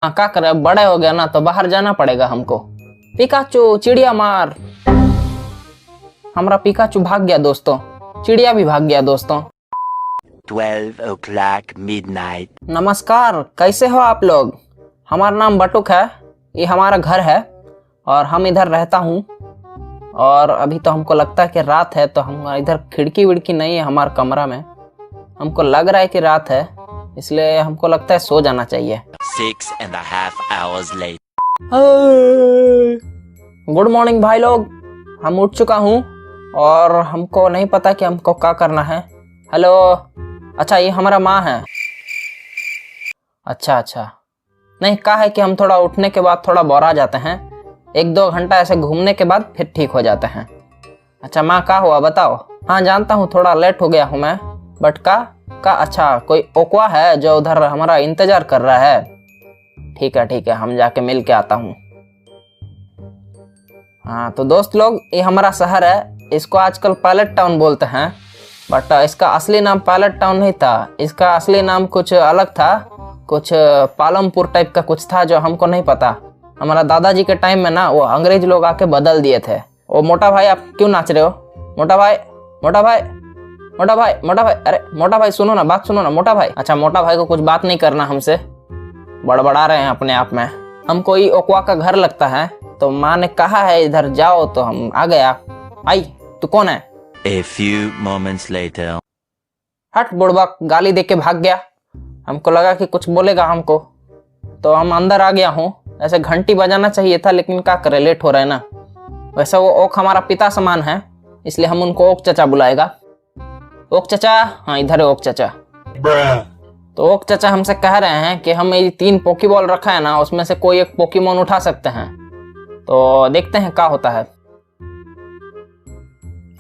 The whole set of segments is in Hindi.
हाँ क्या करे, बड़े हो गया ना तो बाहर जाना पड़ेगा हमको। पिकाचू चिड़िया मार। हमारा पिकाचू भाग गया दोस्तों, चिड़िया भी भाग गया दोस्तों। 12 o'clock midnight. नमस्कार, कैसे हो आप लोग? हमारा नाम बटुक है, ये हमारा घर है और हम इधर रहता हूँ। और अभी तो हमको लगता है कि रात है, तो हम इधर खिड़की विड़की नहीं है हमारे कमरा में। हमको लग रहा है कि रात है, इसलिए हमको लगता है सो जाना चाहिए। 6.5 hours later. गुड मॉर्निंग भाई लोग, हम उठ चुका हूँ और हमको नहीं पता कि हमको क्या करना है। हेलो, अच्छा ये हमारा माँ है। अच्छा, नहीं कहा है कि हम थोड़ा उठने के बाद थोड़ा बोरा जाते हैं, 1-2 घंटा ऐसे घूमने के बाद फिर ठीक हो जाते हैं। अच्छा माँ क्या हुआ बताओ? हाँ जानता हूँ थोड़ा लेट हो गया हूँ मैं, बट का अच्छा कोई ओक्वा है जो उधर हमारा इंतजार कर रहा है। ठीक है, हम जाके मिल के आता हूँ। हाँ तो दोस्त लोग, ये हमारा शहर है, इसको आजकल पायलट टाउन बोलते हैं, बट इसका असली नाम पायलट टाउन नहीं था। इसका असली नाम कुछ अलग था, कुछ पालमपुर टाइप का कुछ था जो हमको नहीं पता। हमारा दादाजी के टाइम में ना वो अंग्रेज लोग आके बदल दिए थे। ओ मोटा भाई, आप क्यों नाच रहे हो? मोटा भाई, अरे मोटा भाई सुनो ना, बात सुनो ना मोटा भाई। अच्छा मोटा भाई को कुछ बात नहीं करना हमसे, बड़बड़ा रहे हैं अपने आप में। हमको ये ओक्वा का घर लगता है, तो माँ ने कहा है इधर जाओ तो हम आ गया। आई, तू कौन है? A few moments later. हट बुड़बक, गाली दे के भाग गया। हमको लगा कि कुछ बोलेगा हमको, तो हम अंदर आ गया हूँ। ऐसे घंटी बजाना चाहिए था, लेकिन क्या करे, लेट हो रहा है ना। वैसे वो ओक हमारा पिता समान है, इसलिए हम उनको ओक चचा बुलाएगा। ओक चचा, हाँ इधर है ओक चचा। तो ओक चचा हमसे कह रहे हैं कि हम ये 3 पोकीबॉल रखा है ना, उसमें से कोई एक पोकीमोन उठा सकते हैं, तो देखते हैं क्या होता है।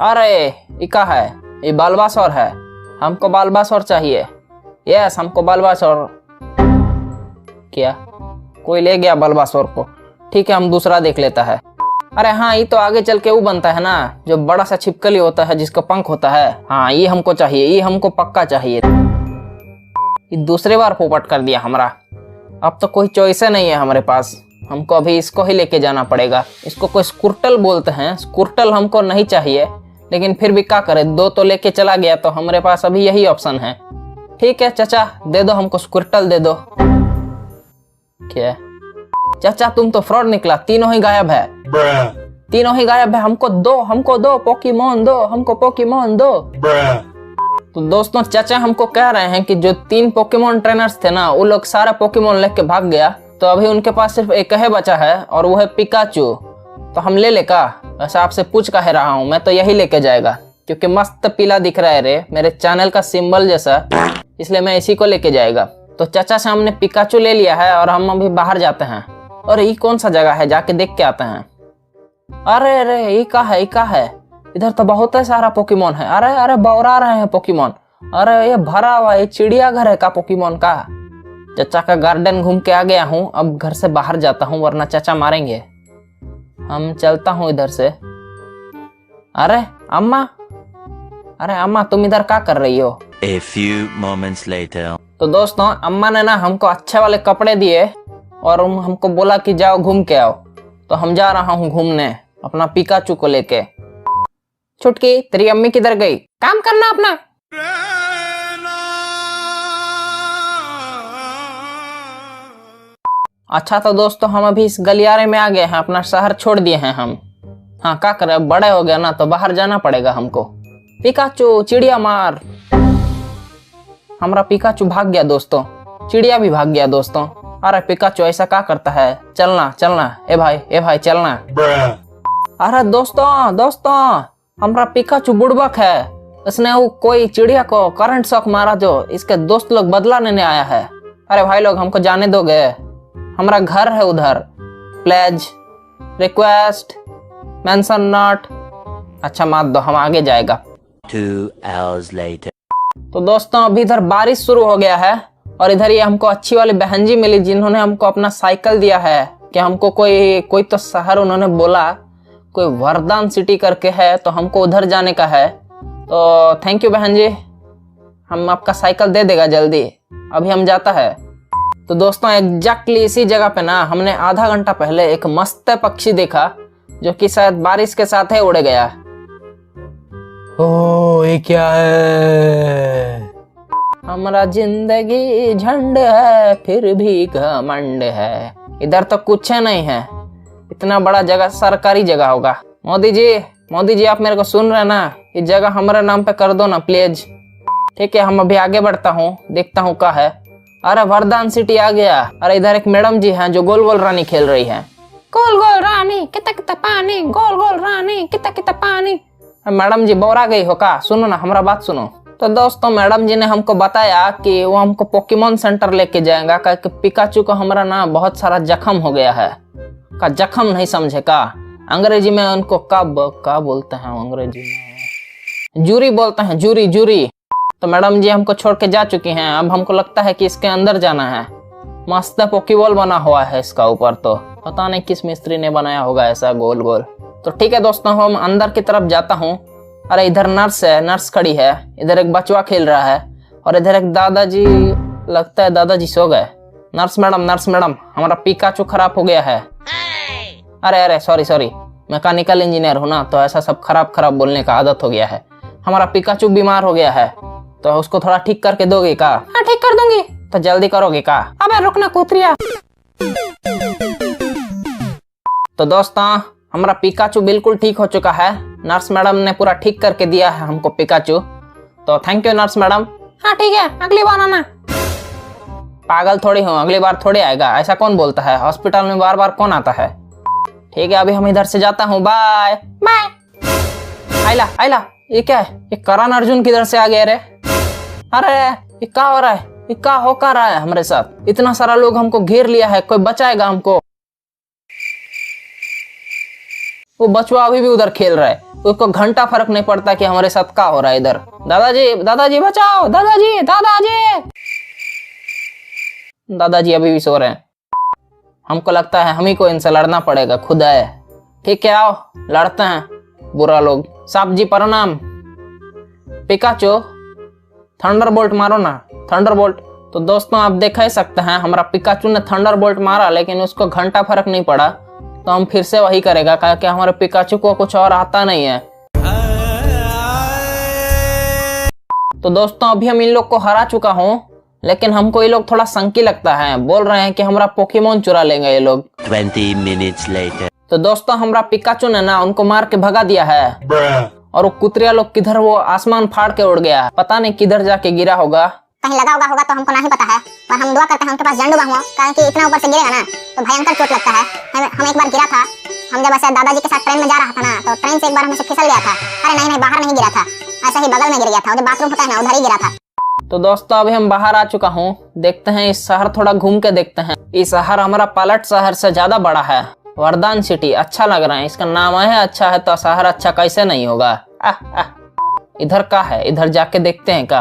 अरे ये क्या है? ये बालबासुर है, हमको बालबासुर चाहिए। यस, हमको बालबासुर। क्या कोई ले गया बालबासुर को? ठीक है, हम दूसरा देख लेता है। अरे हाँ, ये तो आगे चल के वो बनता है ना, जो बड़ा सा छिपकली होता है जिसका पंख होता है। हाँ ये हमको चाहिए, ये हमको पक्का चाहिए। ये दूसरे बार पोपट कर दिया हमारा। अब तो कोई चॉइस नहीं है हमारे पास, हमको अभी इसको ही लेके जाना पड़ेगा। इसको कोई स्कुर्टल बोलते हैं, स्कुर्टल हमको नहीं चाहिए, लेकिन फिर भी क्या करे, 2 तो लेके चला गया, तो हमारे पास अभी यही ऑप्शन है। ठीक है चाचा, दे दो हमको स्कुर्टल दे दो। क्या चाचा, तुम तो फ्रॉड निकला, तीनों ही गायब है। तीनों ही गायब है, हमको दो पोकीमोन दो, हमको पोकीमोन दो। तो दोस्तों चाचा हमको कह रहे हैं कि जो 3 पोकेमोन ट्रेनर्स थे ना, वो लोग सारा पोकेमोन लेके भाग गया, तो अभी उनके पास सिर्फ एक ही बचा है और वो है पिकाचू। तो हम ले का? वैसे आपसे पूछ कह रहा हूँ, मैं तो यही लेके जाएगा, क्योंकि मस्त पीला दिख रहा है रे, मेरे चैनल का सिंबल जैसा, इसलिए मैं इसी को लेके जाएगा। तो चाचा से हमने पिकाचू ले लिया है और हम अभी बाहर जाते हैं। और ये कौन सा जगह है, जाके देख के आते हैं। अरे ये क्या है? इधर तो बहुत सारा पोकेमोन है। अरे बौरा रहे हैं पोकेमोन। अरे ये भरा हुआ ये चिड़ियाघर है का पोकेमोन का। चाचा का गार्डन घूम के आ गया हूँ, अब घर से बाहर जाता हूँ वरना चाचा मारेंगे। हम चलता हूँ इधर से। अरे अम्मा तुम इधर क्या कर रही हो? A few moments later. तो दोस्तों अम्मा ने ना हमको अच्छे वाले कपड़े दिए और हमको बोला कि जाओ घूम के आओ, तो हम जा रहा हूँ घूमने अपना पिकाचू को लेके। छुटकी, तेरी अम्मी किधर गई? काम करना अपना। अच्छा तो दोस्तों हम अभी इस गलियारे में आ गए हैं, अपना शहर छोड़ दिए हैं हम। हाँ क्या करे, बड़े हो गया ना तो बाहर जाना पड़ेगा हमको। पिकाचू चिड़िया मार। हमारा पिकाचू भाग गया दोस्तों, चिड़िया भी भाग गया दोस्तों। अरे पिकाचू ऐसा क्या करता है? चलना ए भाई चलना। अरे दोस्तों हमारा पिकाचू बुड़बक है, उसने वो कोई चिड़िया को करंट शॉक मारा जो इसके दोस्त लोग बदला लेने आया है। अरे भाई लोग हमको जाने दोगे? हमारा घर है उधर। Please, request, mention not. अच्छा मात दो, हम आगे जाएगा। 2 hours later. तो दोस्तों अभी इधर बारिश शुरू हो गया है और इधर ये हमको अच्छी वाली बहन जी मिली, जिन्होंने हमको अपना साइकिल दिया है कि हमको कोई तो शहर उन्होंने बोला कोई वरदान सिटी करके है, तो हमको उधर जाने का है। तो थैंक यू बहन जी, हम आपका साइकिल दे देगा जल्दी। अभी हम जाता है। तो दोस्तों एग्जैक्टली इसी जगह पे ना हमने आधा घंटा पहले एक मस्त पक्षी देखा जो कि शायद बारिश के साथ ही उड़ गया। ओ ये क्या है? हमारा जिंदगी झंड है फिर भी घमंड है। इधर तो कुछ नहीं है, इतना बड़ा जगह सरकारी जगह होगा। मोदी जी आप मेरे को सुन रहे ना, ये जगह हमारे नाम पे कर दो ना प्लीज। ठीक है, हम अभी आगे बढ़ता हूँ, देखता हूँ क्या है। अरे वरदान सिटी आ गया। अरे इधर एक मैडम जी हैं जो गोल गोल रानी खेल रही है। गोल गोल रानी कितना कितना पानी, गोल गोल रानी कितना कितना पानी। मैडम जी बोर आ गई हो का? सुनो ना, हमारा बात सुनो। तो दोस्तों मैडम जी ने हमको बताया कि वो हमको पोकेमॉन सेंटर लेके जाएगा, क्योंकि पिकाचू को हमारा ना बहुत सारा जख्म हो गया है। का जख्म नहीं समझे का? अंग्रेजी में उनको का बोलते हैं अंग्रेजी में? जूरी बोलते हैं, जूरी। तो मैडम जी हमको छोड़ के जा चुकी हैं। अब हमको लगता है कि इसके अंदर जाना है। मस्त पोकेबॉल बना हुआ है इसका ऊपर, तो पता नहीं किस मिस्त्री ने बनाया होगा ऐसा गोल गोल। तो ठीक है दोस्तों, हम अंदर की तरफ जाता हूँ। अरे इधर नर्स है, नर्स खड़ी है। इधर एक बचवा खेल रहा है और इधर एक दादाजी, लगता है दादाजी सो गए। नर्स मैडम हमारा पिकाचू खराब हो गया है। अरे सॉरी, मैकेनिकल इंजीनियर हूँ ना, तो ऐसा सब खराब बोलने का आदत हो गया है। हमारा पिकाचू बीमार हो गया है, तो उसको थोड़ा ठीक करके दोगे का? हाँ ठीक कर दूंगी। तो जल्दी करोगे का? अबे रुकना कुतरिया। तो दोस्तों हमारा पिकाचू बिल्कुल ठीक हो चुका है। नर्स मैडम ने पूरा ठीक करके दिया है हमको पिकाचू, तो थैंक यू नर्स मैडम। हाँ ठीक है, अगली बार आना। पागल थोड़ी हूँ, अगली बार थोड़ी आएगा, ऐसा कौन बोलता है? हॉस्पिटल में बार बार कौन आता है? ठीक है, अभी हम इधर से जाता हूँ, बाय बाय। आइला ये क्या है? ये करण अर्जुन किधर से आ गया रे? अरे ये क्या हो रहा है? ये क्या हो कर रहा है हमारे साथ? इतना सारा लोग हमको घेर लिया है, कोई बचाएगा हमको? वो बचवा अभी भी उधर खेल रहा है, उसको घंटा फर्क नहीं पड़ता कि हमारे साथ क्या हो रहा है इधर। दादाजी बचाओ, दादाजी अभी भी सो रहे हैं। हमको लगता है हम ही को इनसे लड़ना पड़ेगा, खुद है। ठीक है आओ लड़ते हैं, बुरा लोग। साहब जी प्रणाम। पिकाचू थंडरबोल्ट मारो ना, थंडरबोल्ट। तो दोस्तों आप देख ही सकते हैं हमारा पिकाचू ने थंडरबोल्ट मारा, लेकिन उसको घंटा फर्क नहीं पड़ा। तो हम फिर से वही करेगा, क्योंकि हमारे पिकाचू को कुछ और आता नहीं है। तो दोस्तों अभी हम इन लोग को हरा चुका हूँ, लेकिन हमको ये लोग थोड़ा संकी लगता है। बोल रहे हैं कि हमारा पोकेमॉन चुरा लेंगे ये लोग। 20 minutes later. तो दोस्तों हमारा पिकाचू ने ना उनको मार के भगा दिया है। और वो कुतरिया लोग किधर, वो आसमान फाड़ के उड़ गया, पता नहीं किधर जाके गिरा होगा। कहीं लगा होगा तो हमको नहीं पता है, पर हम दुआ करते हैं उनके पास जंडू बाहुआ, कारण कि इतना ऊपर से गिरेगा ना तो भयंकर चोट लगता है। हम एक बार गिरा था, हम जब ऐसे दादाजी के साथ ट्रेन में जा रहा था ना, तो ट्रेन से एक बार हमसे फिसल गया था। अरे नहीं बाहर नहीं गिरा था, ऐसा ही बगल में गिर गया था, उधर बाथरूम होता है ना, उधर ही गिरा था। तो दोस्तों अभी हम बाहर आ चुका हूँ, देखते हैं इस शहर थोड़ा घूम के देखते हैं। इस शहर हमारा पालट शहर से ज्यादा बड़ा है। वरदान सिटी अच्छा लग रहा है, इसका नाम है अच्छा है तो शहर अच्छा कैसे नहीं होगा। इधर का है, इधर जाके देखते हैं का,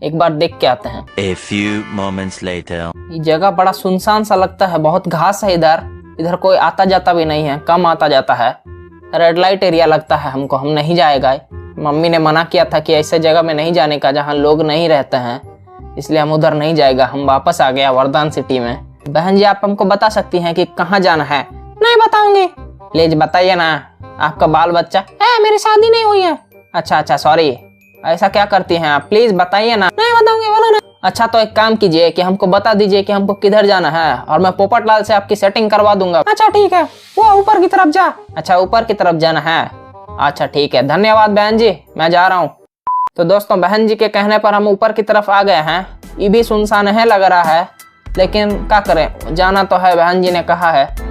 एक बार देख के आते हैं। A few moments later. ये जगह बड़ा सुनसान सा लगता है, बहुत घास है इधर कोई आता जाता भी नहीं है, कम आता जाता है। रेड लाइट एरिया लगता है हमको, हम नहीं जाएगा। मम्मी ने मना किया था कि ऐसे जगह में नहीं जाने का जहाँ लोग नहीं रहते हैं, इसलिए हम उधर नहीं जाएगा। हम वापस आ गया वरदान सिटी में। बहन जी आप हमको बता सकती हैं कि कहाँ जाना है? नहीं बताऊंगी। प्लीज बताइए ना, आपका बाल बच्चा है? मेरी शादी नहीं हुई है। अच्छा सॉरी, ऐसा क्या करती हैं आप? प्लीज बताइए ना। नहीं बताऊंगी, बोलो ना। अच्छा तो एक काम कीजिए कि हमको बता दीजिए कि हमको किधर जाना है, और मैं पोपटलाल से आपकी सेटिंग करवा दूंगा। अच्छा ठीक है, वो ऊपर की तरफ जा। अच्छा ऊपर की तरफ जाना है, अच्छा ठीक है, धन्यवाद बहन जी, मैं जा रहा हूँ। तो दोस्तों बहन जी के कहने पर हम ऊपर की तरफ आ गए हैं। ये भी सुनसान है लग रहा है, लेकिन क्या करें, जाना तो है, बहन जी ने कहा है।